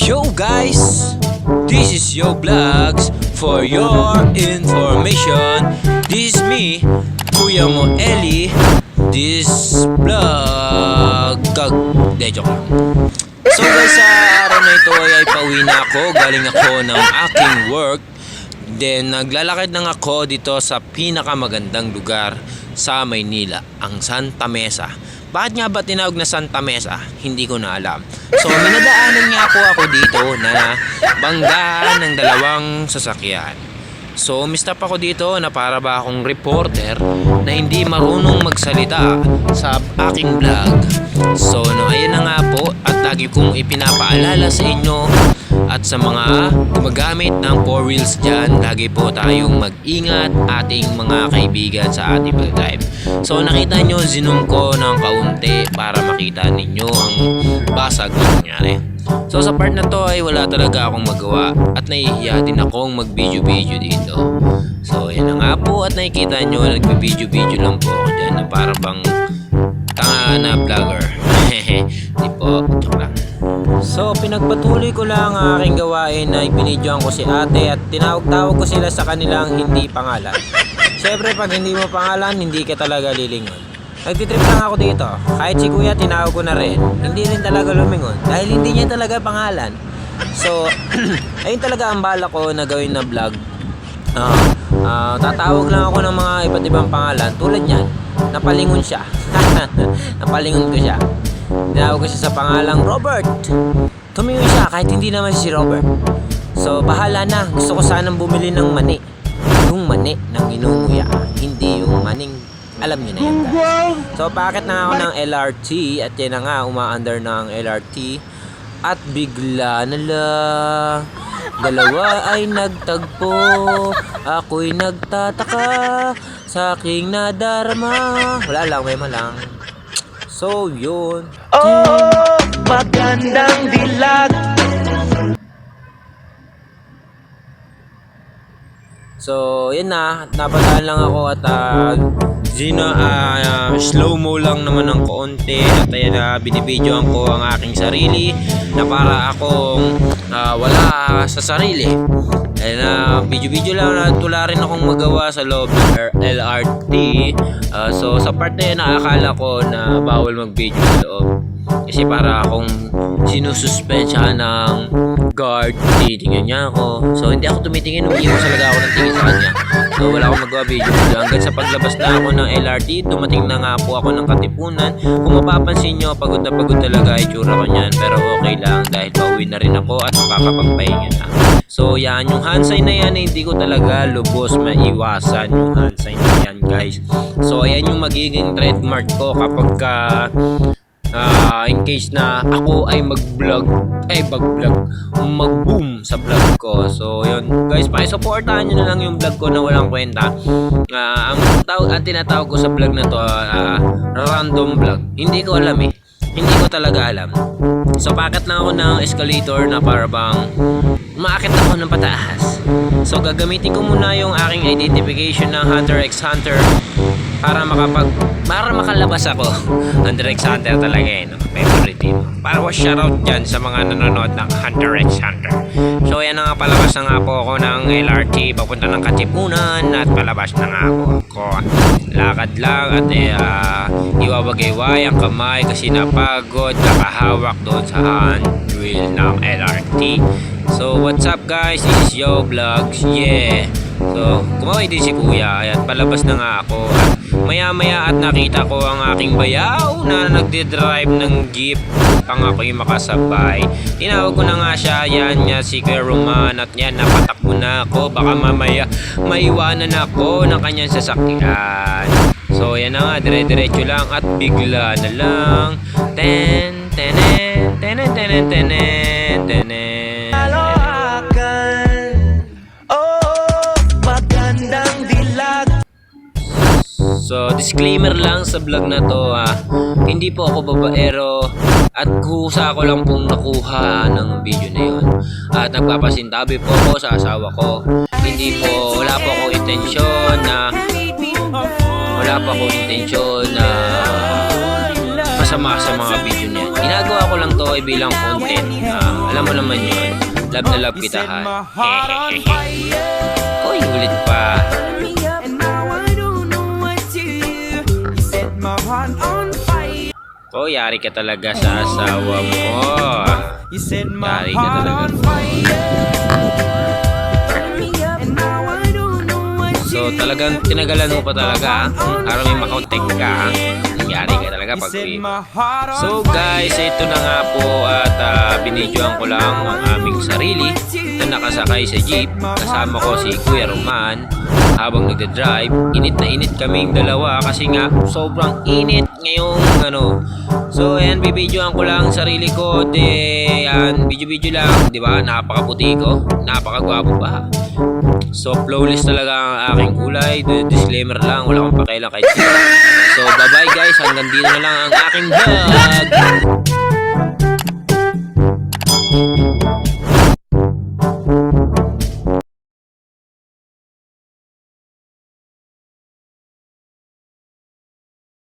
Yo guys, this is Yo Vlogs. For your information, this is me, Kuya Mo Eli. This vlog joke lang. So guys, sa araw na ito ay pauwi na ako. Galing ako ng aking work. Then naglalakad lang ako dito sa pinakamagandang lugar sa Maynila, ang Santa Mesa. Bakit nga ba tinawag na Santa Mesa? Hindi ko na alam. So minadaanan nga po ako dito na banggaan ng dalawang sasakyan. So mistap ako dito na para ba akong reporter na hindi marunong magsalita sa aking vlog. So ayun na nga po, at lagi kong ipinapaalala sa inyo at sa mga gumagamit ng 4 wheels dyan, lagi po tayong mag-ingat, ating mga kaibigan sa ating pag-drive. So nakita nyo, zoom ko ng kaunti para makita ninyo ang basag na nangyari. So sa part na to ay wala talaga akong magawa at nahihiya din akong mag-video-video dito. So yan na nga po, at nakikita nyo, nag-video-video lang po ako dyan na para bang tanga na vlogger. Di po, joke lang. So pinagpatuloy ko lang ang aking gawain na ibinidyoan ko si ate at tinawag-tawag ko sila sa kanilang hindi pangalan. Siyempre pag hindi mo pangalan, hindi ka talaga lilingon. Nagtitrip lang ako dito. Kahit si kuya tinawag ko na rin, hindi rin talaga lumingon dahil hindi niya talaga pangalan. So ayun talaga ang bala ko na gawin na vlog. Tatawag lang ako ng mga iba't ibang pangalan tulad niyan. Napalingon siya. Napalingon ko siya. Tinawag ko siya sa pangalang Robert. Tumingon siya kahit hindi naman si Robert. So bahala na, gusto ko sanang bumili ng mani. Yung mani ng inunguya, hindi yung maning, alam nyo na yan guys. So paakit na ako ng LRT at yan na nga, umaandar ng LRT. At bigla na lang, dalawa ay nagtagpo. Ako'y nagtataka sa aking nadarama. Wala lang, may malang. So yun. Oh, magandang dilag. So yun na, napadaan lang ako at slow mo lang naman ng kaunti. At ayan na, binibidyoan ko ang aking sarili na para akong wala sa sarili. Ayan na, video lang na tularin akong magawa sa loob ng LRT. So sa part na yun, nakakala ko na bawal mag-video sa loob. Kasi para akong sinususpensyahan ng guard, titingnan niya ako. So hindi ako tumitingin, umiiwas talaga ako ng tingin sa kanya. So wala akong magawa video. Hanggang sa paglabas na ako ng LRT, dumating na nga po ako ng Katipunan. Kung mapapansin nyo, pagod na pagod talaga itsura ko niyan. Pero okay lang dahil pauwi na rin ako at makakapagpahinga na. So yan, yung hand sign na yan, hindi ko talaga lubos maiwasan yung hand sign na yan guys. So ayan yung magiging trademark ko kapag in case na ako ay mag-boom sa vlog ko. So yun guys, pakisuportahan nyo na lang yung vlog ko na walang kwenta. Ang tinatawag ko sa vlog na to, random vlog. Hindi ko alam eh, hindi ko talaga alam. So paakit na ako ng escalator na para bang umaakit ako ng pataas. So gagamitin ko muna yung aking identification ng Hunter x Hunter para makalabas ako. Hunter x Hunter talaga eh, no? Favorite team. Para was shoutout dyan sa mga nanonood ng Hunter x Hunter. So yan na nga, palabas na nga po ako ng LRT papunta ng Katipunan at palabas na nga ako. Lakad lang at iwawagayway ang kamay kasi napagod, nakahawak doon sa handrail ng LRT. So what's up guys, this is Yo Vlogs, yeah. So kumaway din si kuya, ayan, palabas na nga ako. At maya maya at nakita ko ang aking bayaw na nagde-drive ng jeep pang ako'y makasabay. Tinawag ko na nga siya, yan niya si Kuya Roman, at yan, napatakbo na ako, baka mamaya maiwanan ako ng kanyang sasakyan. So yan na nga, dire-diretso lang at bigla na lang So disclaimer lang sa vlog na to, hindi po ako babaero at kusa ko lang pong nakuha ng video na yun. At nagpapasintabi po ako sa asawa ko. Wala po akong intensyon na masama sa mga video niya. Ginagawa ko lang to ay bilang content. Alam mo naman yun. Love na love kita, ha? Koy, ulit pa. Oh, yari ka talaga sa asawa mo. Yari ka talaga. So, talagang tinagalan mo pa talaga, para may makontek ka, ha? Yari ka talaga pag So guys, ito na nga po at binidyoan ko lang ang aming sarili na nakasakay sa jeep. Kasama ko si Kuya Roman habang nagda-drive. Init na init kaming dalawa kasi nga sobrang init ngayong ano. So ayan, bibidyoan ko lang sarili ko. Yan, video lang, di ba? Napakaputi ko, napakagwapo pa. So flawless talaga ang aking kulay. Disclaimer lang, wala akong pakialam kahit sino. So bye bye guys, hanggang dito na lang ang aking vlog.